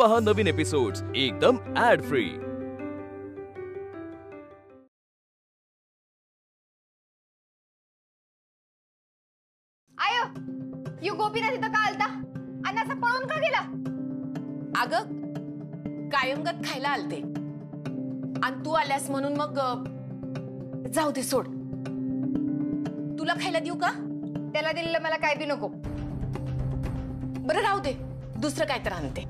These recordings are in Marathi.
पहा नवीन एपिसोड्स एकदम ऍड फ्री। आयो, यू गोपीनाथ इथं का आलता आणि असं पळून का गेला? अगं कायमगत खायला आलते आणि तू आल्यास म्हणून मग जाऊ दे सोड। तुला खायला देऊ का? त्याला दिलेलं मला काय बी नको। बरं राहू दे, दुसरं काय तर आणते।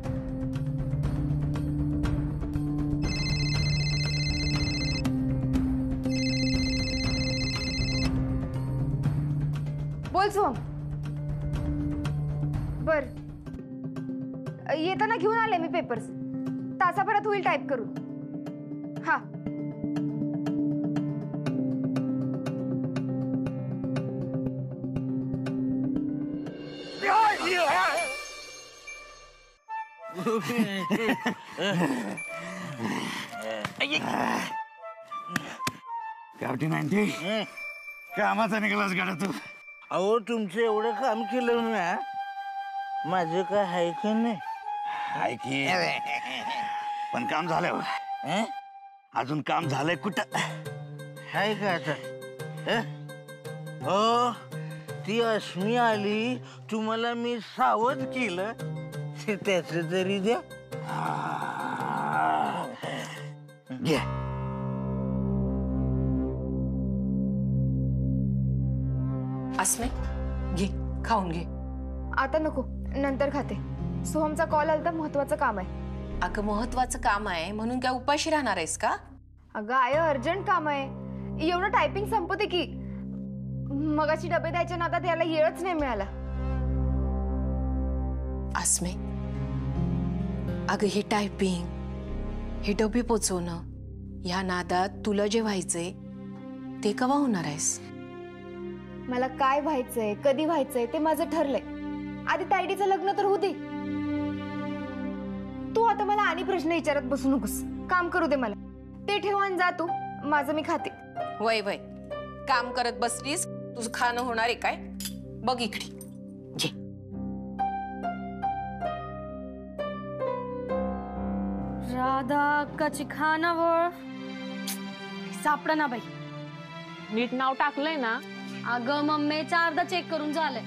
बोल सोहम। बर, येताना घेऊन आले मी पेपर्स, तासाभरात होईल टाईप करून। हा गावठी नाईन्टी कामाचा निघालास गाडा तू। अहो तुमचं एवढं काम केलं ना, माझं काय आहे की नाही? हाय की पण काम झालं अजून काम झालंय कुठं? हाय का आता? हो, ती अश्मी आली, तुम्हाला मी सावध केलं, ते त्याच तरी द्या। घे अस्मे, घे खाऊन घे। आता नको, नंतर खाते। सोहमचा कॉल आलता, महत्वाचं काम आहे। अगं महत्वाचं काम आहे म्हणून काय उपाशी राहणार आहेस का? अगं आय, अर्जंट काम आहे, एवढं टायपिंग संपते की। मगाशी डबे द्यायच्या नादात याला येळच नाही मिळाला। अस्मे, अगं हे टायपिंग, हे डबे पोचवणं, ह्या नादात तुला जे व्हायचंय ते कवा होणार आहेस? मला काय व्हायचंय, कधी व्हायचंय ते माझं ठरलंय। आधी तायडीचं लग्न तर होऊ दे। तू आता मला आणि प्रश्न विचारत बसू नकोस, काम करू दे मला। ते ठेव आणि जा तू, माझं मी खाते। वय वय, काम करत बसलीस, तुझं खाणं होणार आहे काय? बघ इकडे घे। राधा अक्काची खानावळ सापडा ना बाई। नीट नाव टाकलंय ना? अगं मम्मी, 4दा चेक करून झालंय,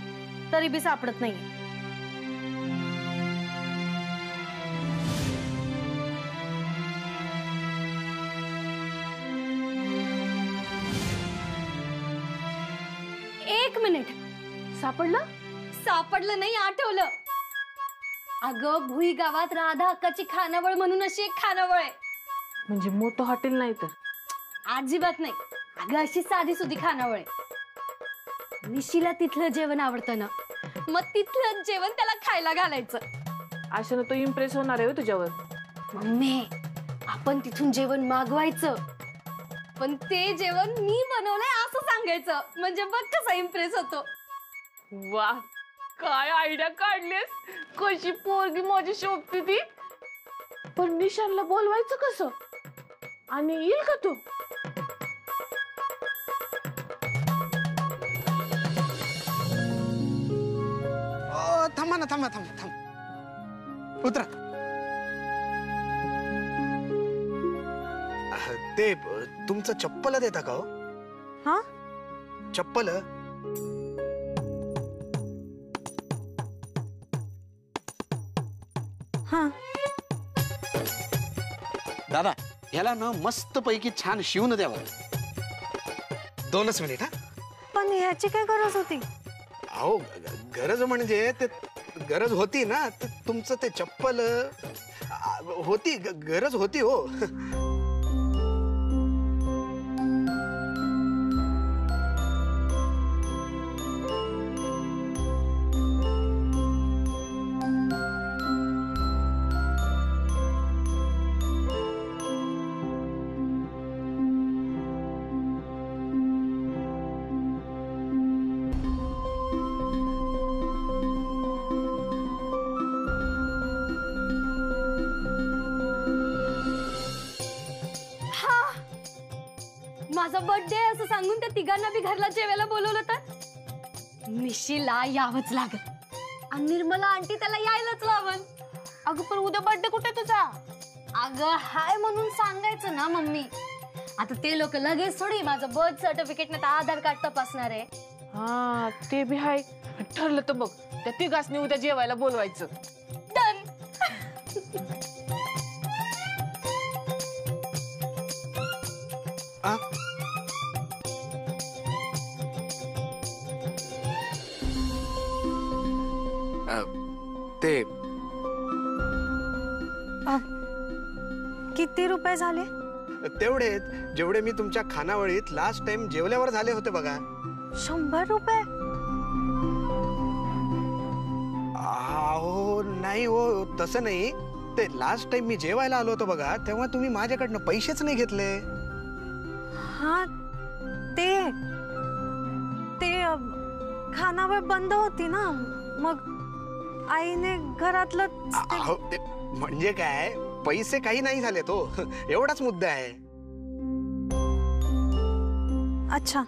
तरी बी सापडत नाही। एक मिनिट, सापडलं? सापडलं नाही, आठवलं। अगं भुई गावात राधा अक्काची खानावळ म्हणून अशी एक खानावळ आहे। म्हणजे मोठं हॉटेल नाही तर? अजिबात नाही, अगं अशी साधी सुधी खानावळ आहे। निशीला तिथलं जेवण आवडतं ना, मग तिथलं जेवण त्याला खायला घालायचं। अशानं तो इम्प्रेस होणार आहे तुझ्यावर। मम्मी, आपण तिथून जेवण मागवायचं, पण ते जेवण मी बनवलंय असं सांगायचं, म्हणजे बघ कसा इम्प्रेस होतो। वा, काय आयडिया काढलीस, कशी पोरगी माझी शोभती ती। पण निशानला बोलवायचं कसं आणि येईल का तू? थांबा ना, थांबा उतरा। ते तुमचं चप्पल देता का हो? हा, चप्पल? हा दादा, ह्याला ना मस्त पैकी छान शिवून द्यावं। 2च मिनिट। हा, पण ह्याची काय गरज होती? अहो गरज म्हणजे ते गरज होती ना, तुमचं ते चप्पल होती, गरज होती हो। माझा बर्थडे असं सांगून त्या तिघांना बी घरला जेवायला बोलवलं तर निशीला यावंच लागल आणि निर्मला आंटी त्याला यायलाच लावल। अगं पण उद्या बर्थडे कुठे तुझा? अगं हाय म्हणून सांगायचं ना मम्मी. आता ते लोक लगेच थोडी माझं बर्थ सर्टिफिकेट नाही तर आधार कार्ड तपासणार आहे. हा ते बी हाय. ठरलं तर बघ, त्या तिघांनी उद्या जेवायला बोलवायचं. डन. ते किती रुपये झाले? तेवढेच जेवढे मी तुमच्या खानावळीत लास्ट टाइम जेवल्यावर झाले होते बघा. 100 रुपये? हो नाही हो, तसं नाही. ते लास्ट टाइम मी जेवायला आलो होतो बघा, तेव्हा तुम्ही माझ्याकडनं पैसेच नाही घेतले. हा ते खानावळ बंद होती ना, मग आईने घरातलं म्हणजे काय, पैसे काही नाही झाले तो एवढाच मुद्दा आहे. अच्छा.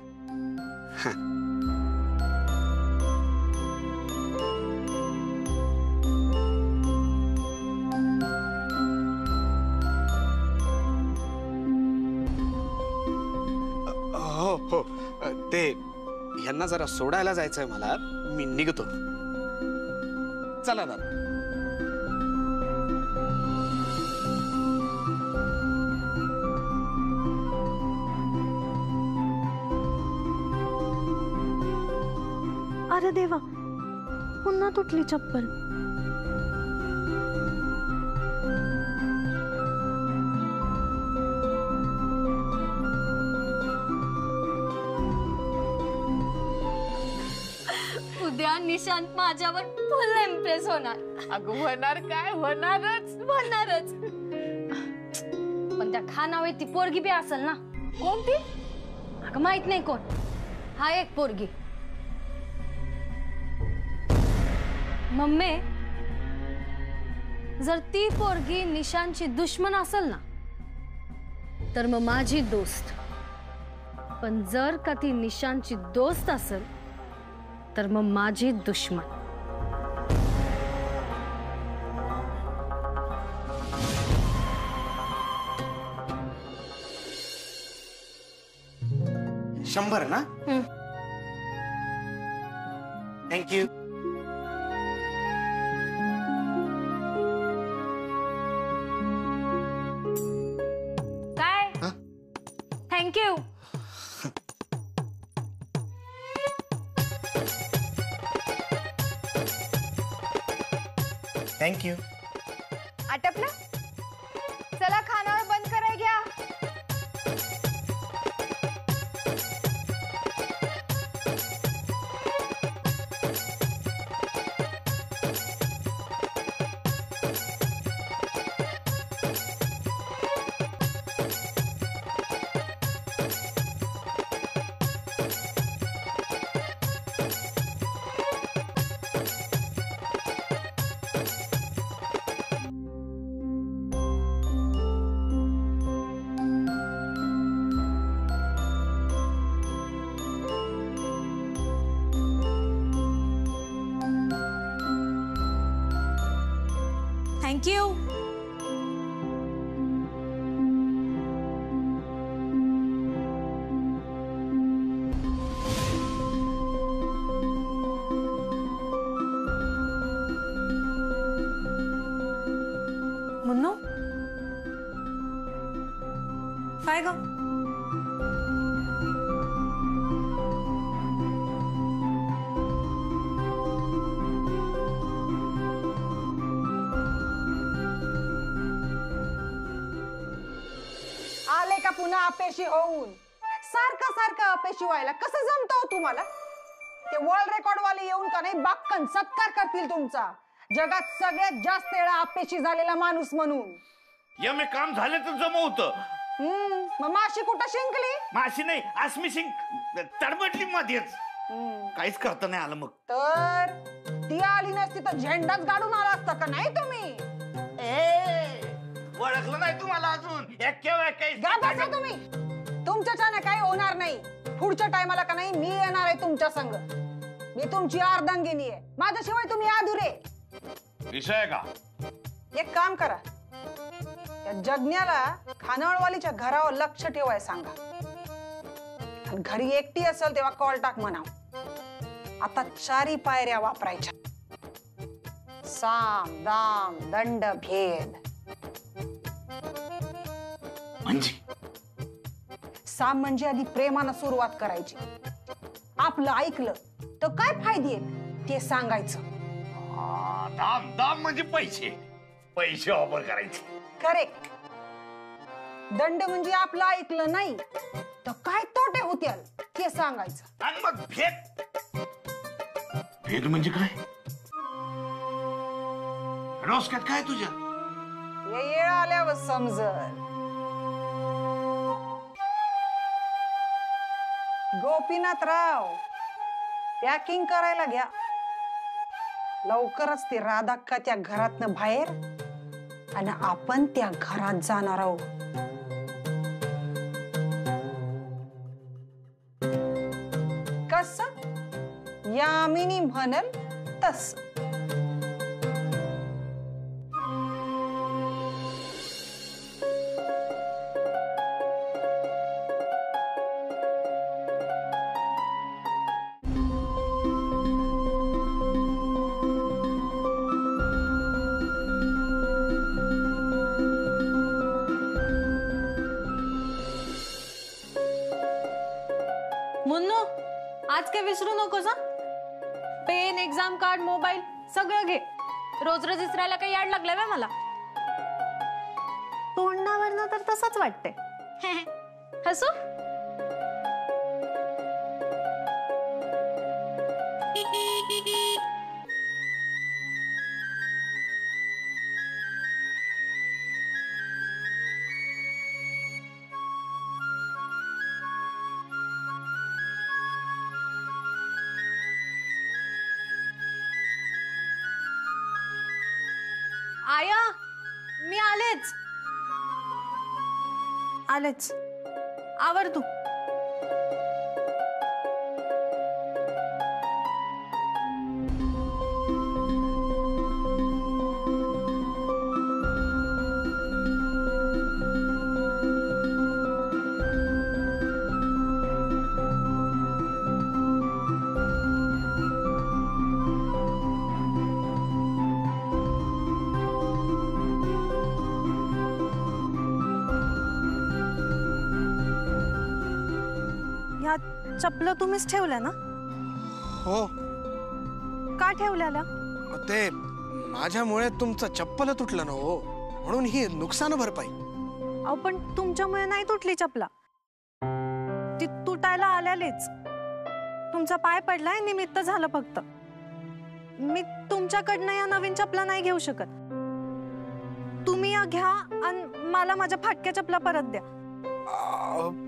हो हो, ते यांना जरा सोडायला जायचंय मला, मी निघतो. चला दादा. अरे देवा, पुन्हा तुटली चप्पल. उद्या निशांत माझ्यावर फुल इम्प्रेस होणार. अगं होणार काय, होणारच. पण त्या खानावळीत ती पोरगी बी असेल ना. कोणती? अगं माहित नाही कोण. हा एक पोरगी. मम्मी, जर ती पोरगी निशांतची दुश्मन असेल ना, तर मग माझी दोस्त. पण जर का ती निशांतची दोस्त असेल तर मग माझी दुश्मन. $100 ना? थँक्यू. काय? थँक्यू. थँक्यू. आटपलं? चला खानावळ बंद कराय घ्या. थँक्यू. मुन्नू, काय ग? आले का पुन्हा अपेशी होऊन? सारखं सारखं अपेशी व्हायला कसं जमतं तुम्हाला? ते वर्ल्ड रेकॉर्ड वाले येऊन का नाही बाक्कन सत्कार करतील तुमचा. जगात सगळ्यात जास्त वेळा अपेशी झालेला माणूस म्हणून. या मी काम झालं तर जमवतं. मग माशी कुठं शिंकली? माशी नाही, आसमी शिंक तडबडली मध्येच. काहीच करता नाही आलं. मग तर ती आली नसती तर झेंडाच गाडून आला असता का नाही तुम्ही? ओळखलं नाही तुम्हाला अजून? तुम्ही तुमच्याच्याने काही होणार नाही. पुढच्या टायमाला का नाही मी येणार आहे तुमच्या संग. मी तुमची अर्धांगिनी आहे. माझ्याशिवाय तुम्ही अधुरे. विषय का? एक काम करा, या जगण्याला खानावळवालीच्या घरावर लक्ष ठेवाय सांगा. आणि घरी एकटी असेल तेव्हा कॉल टाक म्हणाव. आता 4 पायऱ्या वापरायच्या. साम दाम दंड भेद. म्हणजे साम म्हणजे आधी प्रेमानं सुरुवात करायची. आपलं ऐकलं तर काय फायदे आहेत ते सांगायचं. दाम दाम म्हणजे पैसे, पैसे वापर करायचे. करेक्ट. दंड म्हणजे आपलं ऐकलं नाही तर काय तोटे होतील ते सांगायचं. आणि मग भेद, भेद म्हणजे काय? डोसक्यात काय तुझ्या? येळ आल्यावर समजल. गोपीनाथराव, पॅकिंग करायला घ्या. लवकरच ते राधाक्का त्या घरातनं बाहेर आणि आपण त्या घरात जाणार आहोत. कस? यामिनी म्हणल तस. मुन्नू, आज काय विसरू नकोस हा. पेन, एक्झाम कार्ड, मोबाईल सगळं घे. रोज रोज इसरायला काही याड लागलाय बा मला. तोंडावरनं तर तसंच वाटतंय. हसू. आया, मी आलेच. आवर तू. चपला तुम्हीच ठेवल्या ना? हो. का ठेवल्याला? ते माझ्यामुळे तुमचं चप्पल तुटलं ना हो, म्हणून ही नुकसान भरपाई. अहो पण तुमच्यामुळे नाही तुटली चपला, ती तुटायला आल्यालीच. तुमचा पाय पडलाय, निमित्त झालं फक्त. मी तुमच्याकडनं या नवीन चपला नाही घेऊ शकत. तुम्ही या घ्या आणि मला माझ्या फाटक्या चपला परत द्या.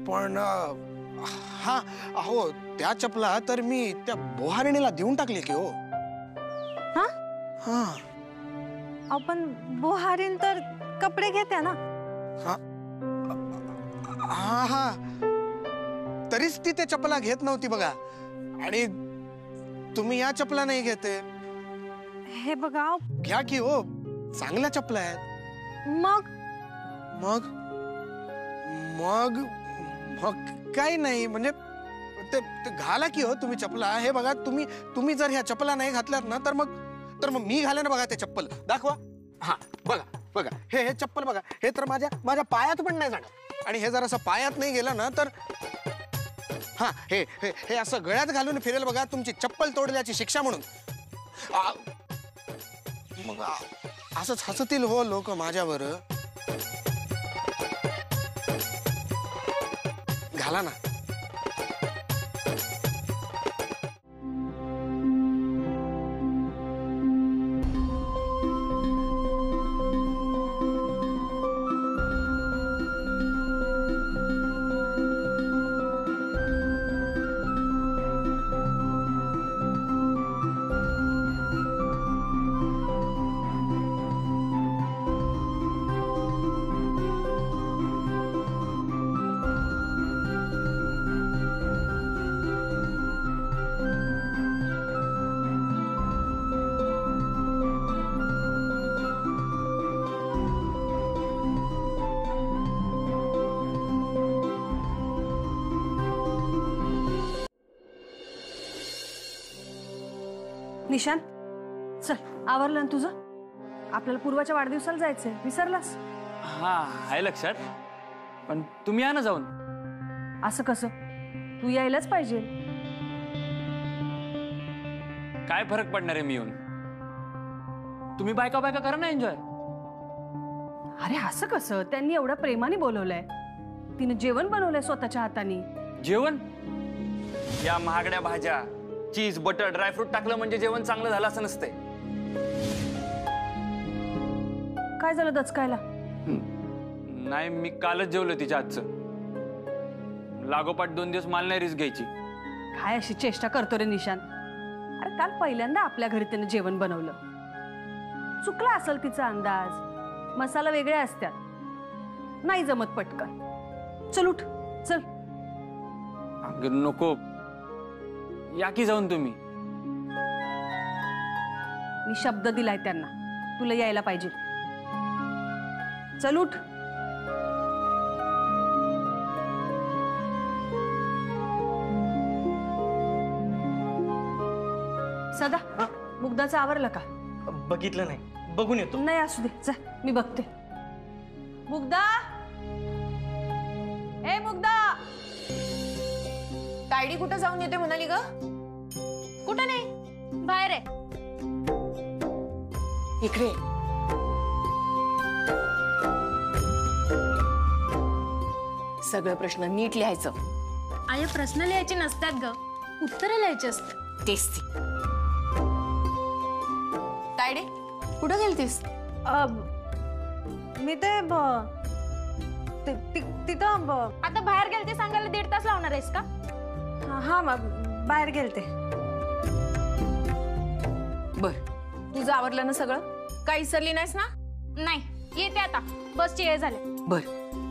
पण हा, अहो त्या चपला तर मी त्या बोहारणीला देऊन टाकली की हो. हा हा. आपण बोहारीन तर कपडे घेत्या ना. हा हा हा. तरीच ती ते चपला घेत नव्हती बघा. आणि तुम्ही या चपला नाही घेते. हे बघा. घ्या की हो, चांगल्या चपला आहेत. मग मग मग मग काही नाही, म्हणजे ते घाला की हो तुम्ही चपला. हे बघा, तुम्ही जर ह्या चपला नाही घातल्यात ना तर मग मी घाले ना बघा ते चप्पल. दाखवा. हा बघा बघा, हे चप्पल बघा. हे तर माझ्या पायात पण नाही जाणार. आणि हे जर असं पायात नाही गेलं ना तर हा, हे असं गळ्यात घालून फिरेल बघा, तुमची चप्पल तोडल्याची शिक्षा म्हणून. मग असंच हसतील हो लोक माझ्यावर. घाला ना. निशान चल आवरलं ना तुझं? आपल्याला पूर्वाच्या वाढदिवसाला जायचंय, विसरलास? हा आहे लक्षात, पण तुम्ही या ना जाऊन. असं कसं? तू यायलाच पाहिजे. काय फरक पडणार आहे मी येऊन? तुम्ही बायका बायका करा ना एन्जॉय. अरे असं कसं? त्यांनी एवढ्या प्रेमाने बोलवलंय, तिने जेवण बनवलंय स्वतःच्या हाताने. जेवण? या महागड्या भाज्या, चीज, बटर, ड्रायफ्रूट टाकलं म्हणजे जेवण चांगलं झालं असं नसतंय. काय झालं दचकायला? नाही, मी कालच जेवलो तिच्या आजचं. लागोपाठ 2 दिवस मला नाही रिस्क घ्यायची. काय अशी चेष्टा करतो रे निशान? अरे काल पहिल्यांदा आपल्या घरी त्याने जेवण बनवलं. चुकला असेल तिचा अंदाज. मसाला वेगळे असतात, नाही जमत पटकन. चल उठ चल. अगं नको, या की जाऊन तुम्ही. मी शब्द दिलाय त्यांना, तुला यायला पाहिजे. चल उठ. सदा मुग्धाचं आवरलं का? बघितलं नाही, बघून येतो. नाही असू दे, जा मी बघते. मुग्धा, ए मुग्धा. तायडी कुठं जाऊन येते म्हणाली ग? कुठं नाही, बाहेर आहे. इकडे. सगळे प्रश्न नीट लिहायचं. आया प्रश्न लिहायचे नसतात ग, उत्तरं लिहायची असतात. तेच ती. तायडे कुठं गेलतीस? मी ते तिथं आता बाहेर गेलते सांगायला 1.5 तास लावणार आहेस का? हा बाहेर गेलते. बर, तुझं आवरलं ना सगळं? काही विसरली नाहीस ना? नाही, येते आता, बसची वेळ झाली. बर,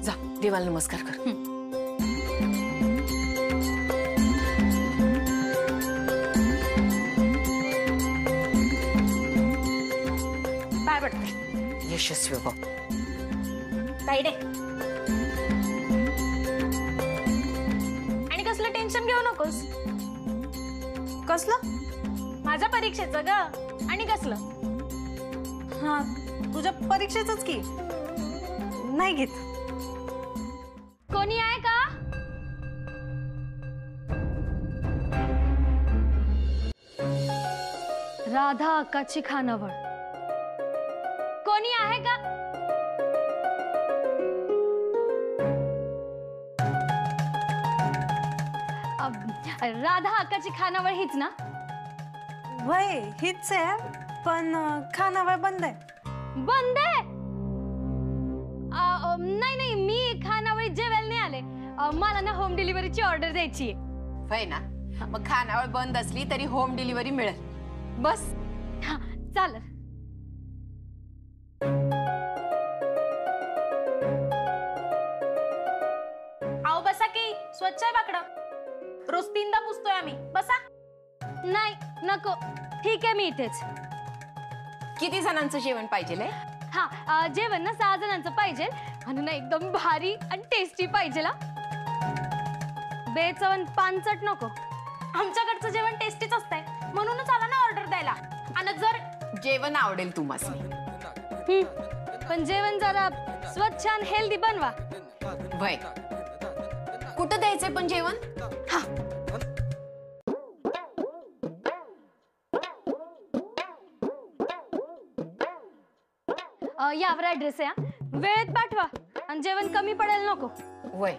जा देवाला नमस्कार कर. बाय पडते. यशस्वी हो. ताईडे, आणि कसलं टेन्शन घेऊ नकोस. कसलं? माझ्या परीक्षेचं ग. आणि कसलं? हा तुझ्या परीक्षेचंच की. नाही घेत. कोणी आहे का? राधा अक्काची खानावळ. कोणी आहे का? राधा अक्काची खानावळ हीच ना? वय हीच आहे, पण खानावळ बंद आहे. बंद आहे? नाही नाही, मी खानावळीत जेवायला नाही आले. मला ना होम डिलिव्हरीची ऑर्डर द्यायची आहे. होय ना, मग खानावळ बंद असली तरी होम डिलिव्हरी मिळेल. बस. हा चालेल. आओ बसा की, स्वच्छ आहे बाकडं. रोज 3दा पुसतोय आम्ही. बसा. नाही नको, ठीक आहे मी इथेच. किती जणांचं जेवण पाहिजे? हा जेवण ना 6 जणांचं पाहिजे, आणि ना एकदम भारी आणि टेस्टी पाहिजे. बेचवण पानचट नको. आमच्याकडचं जेवण टेस्टीच असतंय, म्हणूनच आला ना ऑर्डर द्यायला. आणि जर जेवण आवडेल तुम्हाला, पण जेवण जरा स्वच्छ आणि हेल्दी बनवा. वय कुठं द्यायचंय पण जेवण? हा यावर ऍड्रेस आहे. वेळेत पाठवा आणि जेवण कमी पडेल नको. वय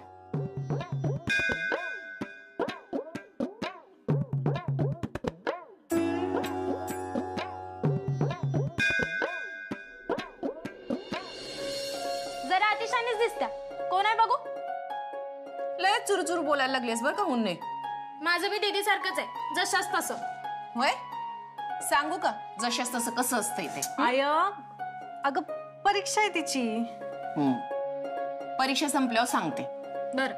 जरा अतिशानीच दिसत्या. कोण आहे बघू? लय चुरचुर बोलायला लागलेस बर का हुन्ने. माझं बी दीदी सारखंच आहे, जशास तसं. वय सांगू का जशास तसं कसं असतंय ते? आय अगं परीक्षा आहे तिची. परीक्षा संपल्यावर सांगते. बर,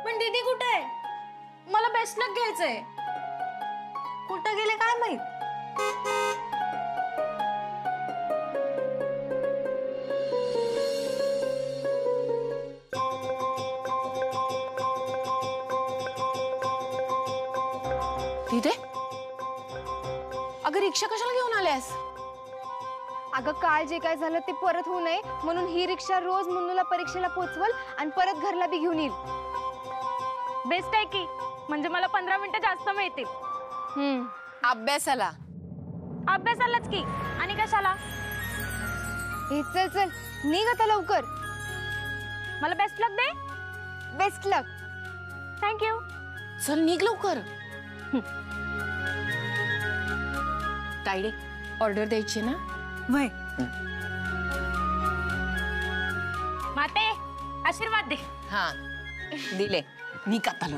पण दीदी कुठे आहे? मला बेस्ट लक घ्यायचंय. कुठं गेले काय माहित. तिथे अगं रिक्षा कशाला घेऊन आल्यास? अगं काल जे काय झालं ते परत होऊ नये म्हणून ही रिक्षा रोज मुन्नूला परीक्षेला पोचवल आणि परत घरला बी घेऊन येईल. बेस्ट आहे की, म्हणजे मला 15 मिनिटं जास्त मिळतील. अभ्यासाला. अभ्यासालाच की, आणि कशाला? हे चल चल निघ आता लवकर. मला बेस्ट लक दे. बेस्ट लक. थँक्यू. चल निघ लवकर. तायडे ऑर्डर द्यायची ना? वय माते आशीर्वाद दे. हा दिले. मी का आलो.